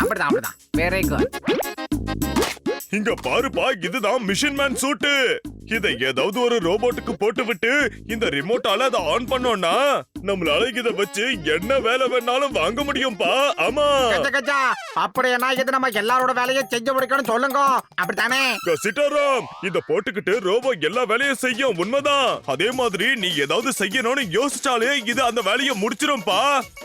அப்படிதான் அப்படிதான். Very good. இங்க பாருப்பா, இதுதான் மிஷின் மேன் சூட்டு. இதை ஏதாவது ஒரு ரோபோட்டுக்கு போட்டு விட்டு இந்த ரிமோட்டால அதை ஆன் பண்ணோம்னா நம்மளால இதை வச்சு என்ன வேலை வேணாலும் வாங்க முடியும்பா. ஆமா கச்சா, அப்படின்னா இது நம்ம எல்லாரோட வேலையை செஞ்சு முடிக்கணும் சொல்லுங்க. அப்படித்தானே? சீதாராம், இத போட்டுக்கிட்டு ரோபோ எல்லா வேலையும் செய்யும். உண்மைதான். அதே மாதிரி நீ ஏதாவது செய்யணும்னு யோசிச்சாலே இது அந்த வேலையை முடிச்சிரும்பா.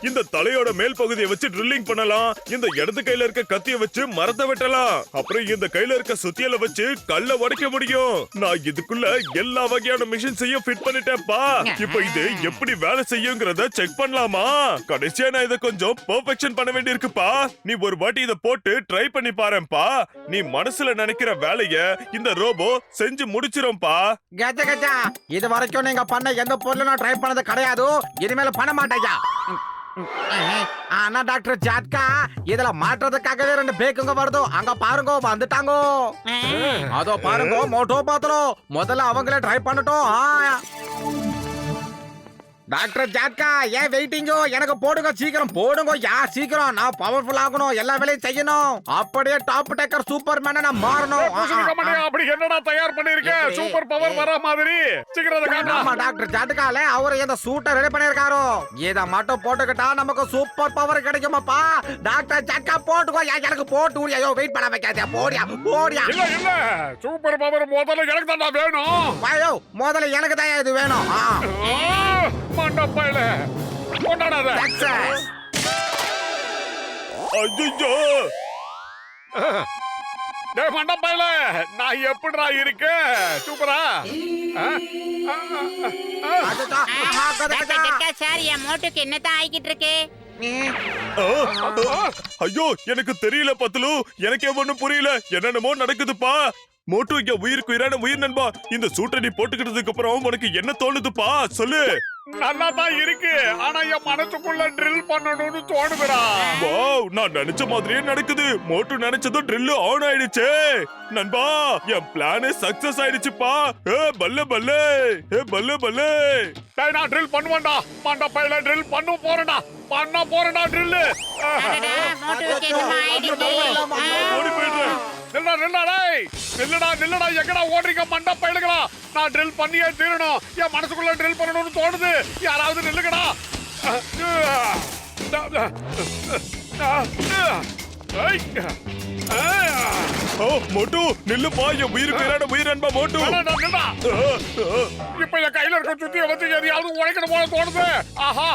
இந்த தலையோட மேல் பகுதியை வச்சு ட்ரில்லிங் பண்ணலாம். இந்த இடது கையில இருக்க கத்தியை வச்சு மரத்தை வெட்டலாம். அப்புறம் இந்த கையில இருக்க சுத்தியல வச்சு கல்ல உடைக்க முடியும். நான் இதுக்குள்ள எல்லா வகையான மிஷின்ஸையும் ஃபிட் பண்ணிட்டேன்ப்பா. இப்போ இது எப்படி வேலை செய்யுங்கிறத செக் பண்ணலாமா? கடைசியா நான் இத கொஞ்சம் பெர்ஃபெக்ஷன் பண்ண வேண்டியிருக்குப்பா. நீ ஒரு வாட்டி இத போட்டு ட்ரை பண்ணி பாருப்பா. நீ மனசுல நினைக்கிற வேலைய இந்த ரோபோ செஞ்சு முடிச்சிரும்பா. கச்சா கச்சா, இது வரைக்கும் நீங்க பண்ண எந்த பொருளும் நான் ட்ரை பண்ணது கிடையாது. இனிமேல பண்ண மாட்டேயா. ஆனா டாக்டர் ஜாட்கா, இதுல மாற்றதுக்காகவே 2 பேக்குங்க வருது. அங்க பாருங்க, வந்துட்டாங்க. அதோ பாருங்க, மோட்டோ பாத்திரம். முதல்ல அவங்களே ட்ரை பண்ணட்டும். டாக்டர் ஜாட்கா, ஏன் வெயிட்டிங்கோ? எனக்கு போடுங்க, சீக்கிரம் போடுங்க. சீக்கிரம். நான் பவர்ஃபுல் ஆகணும், எல்லா வேலையும் செய்யணும். அப்படியே டாப் டேக்கர் சூப்பர்மேனை நான் மாறணும். அப்படி என்னடா தயார் பண்ணிருக்க? சூப்பர் பவர் வர மாதிரி சீக்கிரம். ஆமா டாக்டர் ஜாட்கால அவரு இந்த சூட்டை ரெடி பண்ணிருக்காரு. இத மட்டும் போட்டுக்கிட்டா நமக்கு சூப்பர் பவர் கிடைக்குமாப்பா. டாக்டர் ஜாட்கா போட்டுக்கோ. எனக்கு போட்டு ஐயோ வெயிட் பண்ண வைக்காதே. போடியா போடியா. இல்ல இல்ல, சூப்பர் பவர் முதல்ல எனக்கு தான் வேணும். ஐயோ முதல்ல எனக்கு தான் இது வேணும். மண்டப்பையில கொண்டாடாத. ஐயோ, டேய் மண்டப்பையில, நான் எப்படிடா இருக்கேன்? சூப்பரா? சார், என் மோட்டுக்கு என்னதான் ஆகிட்டு இருக்கு? ஐயோ, எனக்கு தெரியல பத்லு. எனக்கு ஒண்ணும் புரியல. என்னென்னமோ நடக்குதுப்பா. மோட்டு, இங்க உயிருக்கு உயிரான உயிர் நண்பா. இந்த சூட்டை நீ போட்டுக்கிட்டதுக்கு அப்புறம் உனக்கு என்ன தோணுதுப்பா? சொல்லு. நல்லா தான் இருக்கு, ஆனா என் மனசுக்குள்ள ட்ரில் பண்ணணும்னு தோணுதுடா. வாவ், நான் நினைச்ச மாதிரியே நடக்குது. மோட்டு நினைச்சதும் ட்ரில் ஆன் ஆயிடுச்சு. நண்பா, என் பிளான் சக்சஸ் ஆயிடுச்சுப்பா. பல்ல பல்ல, பல்ல பல்ல. டேய், நான் ட்ரில் பண்ணுவேன்டா. மண்டப்பையில ட்ரில் பண்ண போறேன்டா. ட்ரில். ஓடி போயிடுறேன். நில்லுடா, எங்கடா ஓடுறீங்க மண்டப்பையிலுங்களா? நான் ட்ரில் பண்ணியே தீரணும். என் மனசுக்குள்ள ட்ரில் பண்ணணும்னு தோணுது. யாராவது நில்லுங்கடா. மோட்டு நில்லுப்பா. என் உயிருக்கு உயிரான உயிர் நண்பா மோட்டு. இப்ப என் கையில இருக்க சுத்திய வச்சு எதையாவது உடைக்கணும் போல தோணுது. ஆஹா,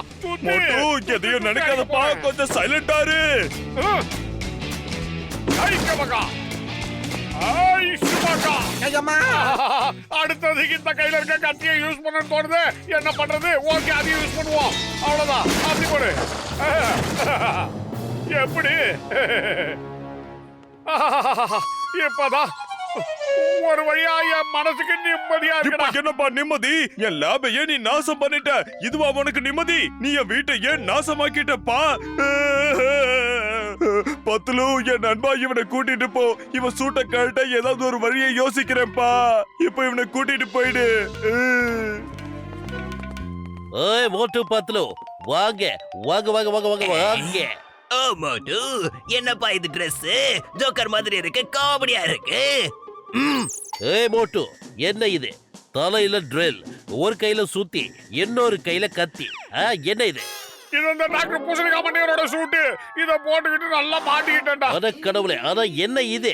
மோட்டு எதையும் நினைக்காதப்பா. கொஞ்சம் சைலண்டா இரு. அடுத்தது இந்த கையில இருக்க கத்தியை யூஸ் பண்ண தோணுது. என்ன பண்றது? ஓகே, அதையும் யூஸ் பண்ணுவோம். அவ்வளவுதான். அப்படி போடு. எப்படி? இப்பதான் ஒரு வழியா என் மனசுக்கு நிம்மதியா இருக்கு. என்னப்பா நிம்மதி? என் லேபையே நீ நாசம் பண்ணிட்ட. இதுவா உனக்கு நிம்மதி? நீ என் வீட்டையே நாசமாக்கிட்டப்பா. பத்லு, என் நண்பா, இவனை கூட்டிட்டு போ. இவன் சூட்ட கழட்ட ஏதாவது ஒரு வழியை யோசிக்கிறேன்ப்பா. இப்ப இவனை கூட்டிட்டு போயிடு. ஓய் மோட்டு பத்லு, வாங்க வாங்க வாங்க வாங்க வாங்க வாங்க. ஓ மோட்டு, என்னப்பா இது ட்ரெஸ்? ஜோக்கர் மாதிரி இருக்கு, காமெடியா இருக்கு. ஏய் மோட்டு, என்ன இது? தலையில ட்ரில், ஒரு கையில சுத்தி, இன்னொரு கையில கத்தி. என்ன இது? இது அந்த டாக்டர் பூசணிகா மண்டையரோட சூட்டு. இத போட்டுக்கிட்டு நல்லா மாட்டிக்கிட்டேன்டா. அட கடவுளே, அத என்ன இது?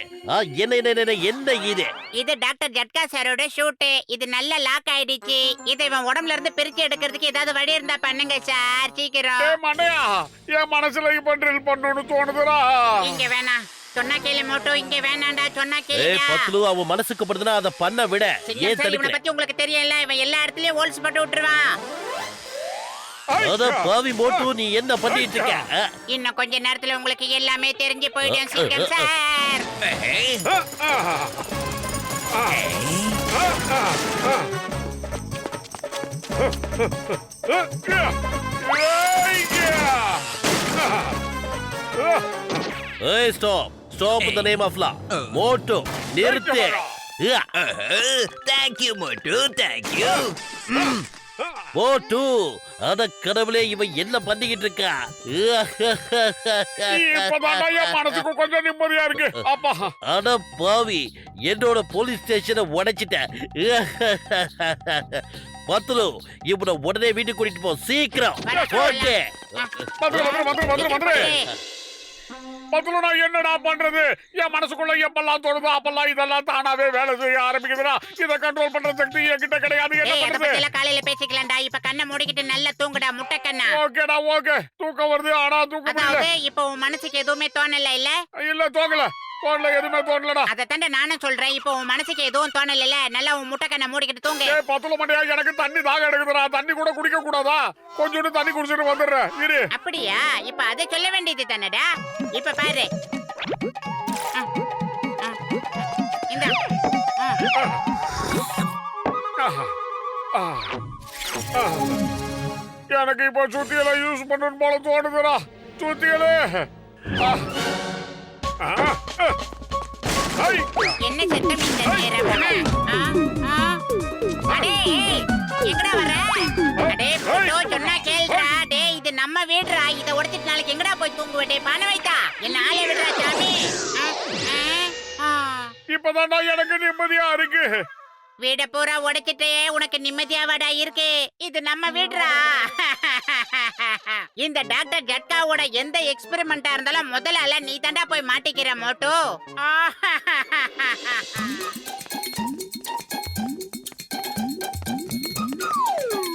என்ன இது? இது டாக்டர் ஜட்கா சாரோட ஷூட்டு. இது நல்லா லாக் ஆயிடுச்சு. இதை இவன் உடம்புல இருந்து பிரிச்சு எடுக்கிறதுக்கு ஏதாவது வழி இருந்தா பண்ணுங்க சார், சீக்கிரம். ஏய் மண்டையா, என் மனசுல இப்ப ட்ரில் பண்ணணும்னு தோணுதுடா. இங்க வேணா சொன்னா கேளு மோட்டோ, இங்க வேணாண்டா சொன்னா கேளு. ஏய் பத்லு, அவன் மனசுக்கு படுதுனா அத பண்ண விட. ஏன் தடுக்கற? இவனை பத்தி உங்களுக்கு தெரியல, இவன் எல்லா இடத்துலயும் ஹோல்ஸ் போட்டு விட்டுருவான். அத பாவி மோட்டு, நீ என்ன பண்ணிட்டு இருக்க? இன்னும் கொஞ்ச நேரத்துல உங்களுக்கு எல்லாமே தெரிஞ்சு போயிடும் சீக்கிரம் sir. Hey, stop the name of law. மோட்டு நிறுத்து. தேங்க்யூ மோட்டு தேங்க்யூ. மோட்டு அத கடவுளே இவன் என்ன பண்ணிக்கிட்டு இருக்கா? இப்பதான்டா என் மனசுக்கு கொஞ்சம் நிம்மதியா இருக்கு. அப்பா அட பாவி, என்னோட போலீஸ் ஸ்டேஷனை உடைச்சிட்டேன். பத்துலு, இவனை உடனே வீட்டுக்கு கூட்டிட்டு போ சீக்கிரம். ஓகே. வந்துரு. பத்துல நான் என்னடா பண்றது? என் மனசுக்குள்ள எப்பெல்லாம் தோணுதோ அப்பெல்லாம் இதெல்லாம் தானாவே வேலை செய்ய ஆரம்பிக்குதுடா. இதை கண்ட்ரோல் பண்ற சக்தி என்கிட்ட கிடையாது. என்ன ஏய், அத பண்றது? பத்தி எல்லாம் காலையில பேசிக்கலாம்டா. இப்ப கண்ணை மூடிக்கிட்டு நல்லா தூங்குடா முட்டை கண்ணா. ஓகேடா ஓகே. தூக்கம் வருது ஆனா தூக்க முடியல. அதாவது இப்ப உன் மனசுக்கு எதுவுமே தோணல இல்ல? இல்ல தோணல எதுவுமே தோணலடா. அதத்தாண்ட நானும் சொல்றேன். இப்ப உன் மனசுக்கு எதுவும் தோணல. நல்லா உன் முட்டை கண்ணை மூடிக்கிட்டு தூங்கு. ஏய் பத்துல மண்டியா, எனக்கு தண்ணி தாக எடுக்குதுடா. தண்ணி கூட குடிக்க கூடாதா? கொஞ்சோண்டு தண்ணி குடிச்சிட்டு வந்துடுறேன் இரு. அப்படியா? இப்ப அதை சொல்ல வேண்டியது தானடா. இப்ப பாரு. இந்தா. எனக்கு இப்ப சுத்தியலை யூஸ் பண்ணணும் போல தோணுதுடா. சுத்தியலே என்ன சத்தம் இந்த நேரம்? அடே எங்கடா வர? அடே போட்டோ சொன்னா கேளுடா. டேய் இது நம்ம வீடுடா. இத உடைச்சிட்டு நாளைக்கு எங்கடா போய் தூங்குவடே? பண வைத்தா என்ன ஆளே விடுறா சாமி. இப்பதான்டா எனக்கு நிம்மதியா இருக்கு. வீட பூரா உடைச்சிட்டே உனக்கு நிம்மதியாவாடா இருக்கு? இது நம்ம வீடுடா. இந்த டாக்டர் ஜட்காவோட எந்த எக்ஸ்பெரிமெண்டா இருந்தாலும் முதல்ல நீ தாண்டா போய் மாட்டிக்கிற மோட்டு.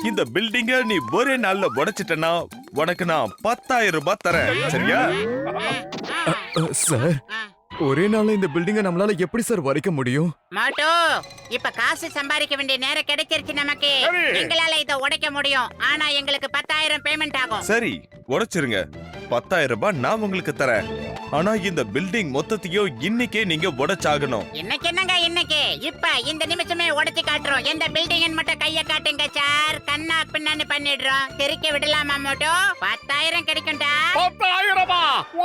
இந்த பில்டிங்க நீ ஒரே நாள்ல உடைச்சிட்டனா உனக்கு நான் 10,000 ரூபாய் தரேன். சரியா? சார், ஒரே நாள்ல இந்த பில்டிங்கை நம்மளால எப்படி சார் வரைக்க முடியும்? மோட்டு, இப்ப காசு சம்பாதிக்க வேண்டிய நேரம் கிடைச்சிருச்சு நமக்கு. சரி. எங்களால இத உடைக்க முடியும். ஆனா எங்களுக்கு 10,000 பேமெண்ட் ஆகும். சரி, உடைச்சிருங்க. 10,000 ரூபாய் நான் உங்களுக்கு தரேன். ஆனா இந்த பில்டிங் மொத்தத்தையும் இன்னைக்கே நீங்க உடைச்சாகணும். இன்னைக்கு என்னங்க இன்னைக்கு? இப்ப இந்த நிமிஷமே உடைச்சு காட்டுறோம். எந்த பில்டிங் மட்டும் கைய காட்டுங்க சார். கண்ணா பின்னான்னு பண்ணிடுறோம். தெரிக்க விடலாமா மோட்டு? 10,000 கிடைக்கும்டா. 10,000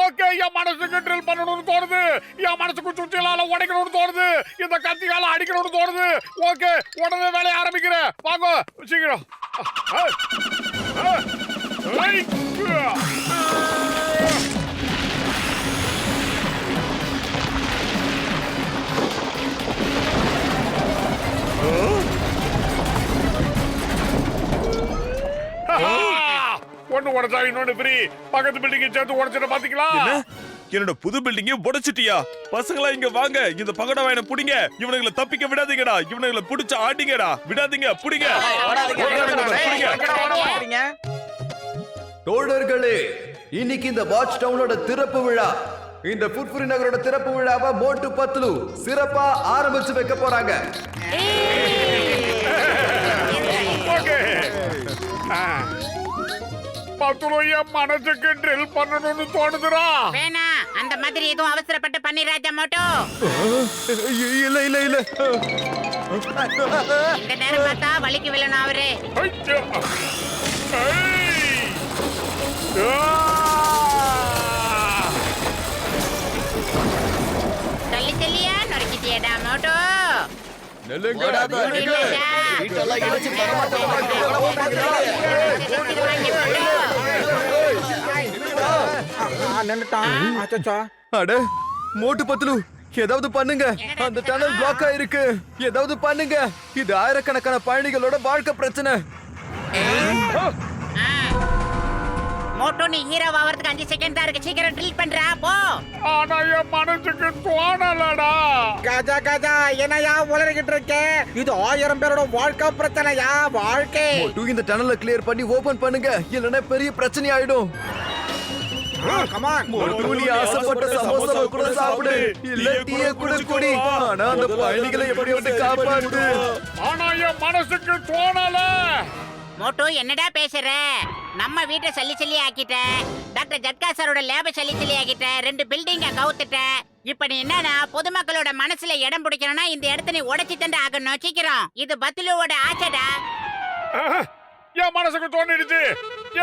ஓகே. என் மனசுக்கு ட்ரில் பண்ணணும்னு தோணுது. என் மனசுக்கு சுத்தியலால உடைக்கணும்னு தோணுது. இந்த கத்தியால அடிக்கணும்னு தோணுது. ஓகே, உடனே வேலையை ஆரம்பிக்கிறேன். வாங்க சீக்கிரம். ஒண்ணு உடைச்சா இன்னொன்னு ஃப்ரீ. பக்கத்து பில்டிங் சேர்த்து உடைச்சிட பாத்தீங்களா? என்னோட புது பில்டிங்க உடைச்சிட்டியா? பசங்களா இங்க வாங்க. இந்த பகட வாயனை புடிங்க. இவனுங்களை தப்பிக்க விடாதீங்கடா. இவனுங்களை புடிச்சு ஆடிங்கடா. விடாதீங்க, புடிங்க. தோழர்களே, இன்னைக்கு இந்த வாட்ச் டவுனோட திறப்பு விழா, இந்த புட்புரி நகரோட திறப்பு விழாவை மோட்டு பத்லு சிறப்பா ஆரம்பிச்சு வைக்க போறாங்க. ஓகே. பத்துல என் மனசுக்கு ட்ரில் பண்ணணும்னு தோணுதுடா. வேணா, அந்த மாதிரி எதுவும் அவசரப்பட்டு பண்ணிராஜா மோட்டு. இல்ல இல்ல இல்ல, இந்த நேரம் பார்த்தா வலிக்கு விழணும் அவரு. ஐயா. தள்ளி தள்ளியா நொறுக்கிட்டியடா மோட்டு. அட மோட்டு பத்லு, ஏதாவது பண்ணுங்க. அந்த டனல் பிளாக் ஆயிருக்கு. ஏதாவது பண்ணுங்க. இது ஆயிரக்கணக்கான பயணிகளோட வாழ்க்கை பிரச்சனை. மோட்டு, நீ ஹீரோ ஆவறதுக்கு 5 செகண்ட் தான் இருக்கு. சீக்கிரம் ட்ரில் பண்றா போ. ஆனா என் மனசுக்கு தோணலடா. கஜா கஜா என்னையா உளறிக்கிட்டு இருக்கே? இது 1000 பேரோட வாழ்க்கை பிரச்சனையா? வாழ்க்கை. மோட்டு, இந்த டனலை கிளியர் பண்ணி ஓபன் பண்ணுங்க. இல்லைன்னா பெரிய பிரச்சனை ஆயிடும். கமான். மோட்டு, நீ ஆசைப்பட்ட சமோசாவை கூட சாப்பிடு. இல்ல டீயை கூட குடி. ஆனா அந்த பயணிகளை எப்படி வந்து காப்பாத்து. ஆனா என் மனசுக்கு தோணல. மோட்டு, என்னடா பேசுற? நம்ம வீட்டை சல்லி சல்லி ஆக்கிட்ட. டாக்டர் ஜட்கா சாரோட லேப சல்லி சல்லி ஆக்கிட்ட. 2 பில்டிங்க கவுத்துட்ட. இப்ப நீ என்னன்னா பொதுமக்களோட மனசுல இடம் பிடிக்கணும்னா இந்த இடத்த நீ உடைச்சி தண்டு ஆகணும். சீக்கிரம். இது பத்லுவோட ஆச்சடா. என் மனசுக்கு தோணிடுச்சு.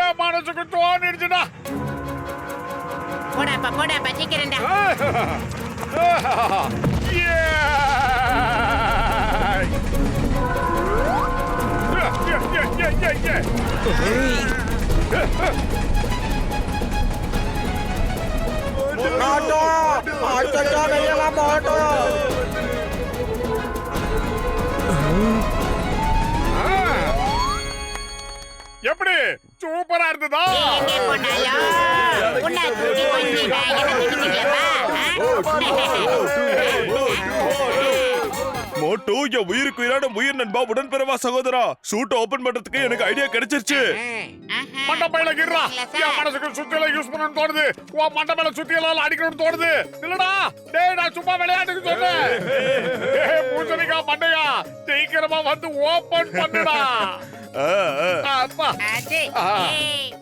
என் மனசுக்கு தோணிடுச்சுடா. போடாப்பா சீக்கிரம்டா. Yeah! மோட்டு அச்சச்சோ, வெளிய வா மோட்டு. எப்படி சூப்பரா இருந்ததா? நீ எங்கே போனாலும் உன்னை தூக்கி கொஞ்சிட்டேன். என்ன தூக்கிட்டீங்களா? மோட்டு என் உயிருக்கு உயிரான உயிர் நண்பா உடன்பிறவா சகோதரா ஷூட் ஓபன் பண்றதுக்கு எனக்கு ஐடியா கிடைச்சிருச்சு. மண்டபையில கிர்றா. என் மனசுக்கு சுத்தியில யூஸ் பண்ணணும்னு தோணுது. உன் மண்டபையில சுத்தியில அடிக்கணும்னு தோணுது. இல்லடா டேய், நான் சும்மா விளையாட்டுக்கு சொன்னேன். பூசணிக்கா மண்டையா, சீக்கிரமா வந்து ஓபன் பண்ணுடா. ஆ, ஆ. அப்பா அது, ஏய்.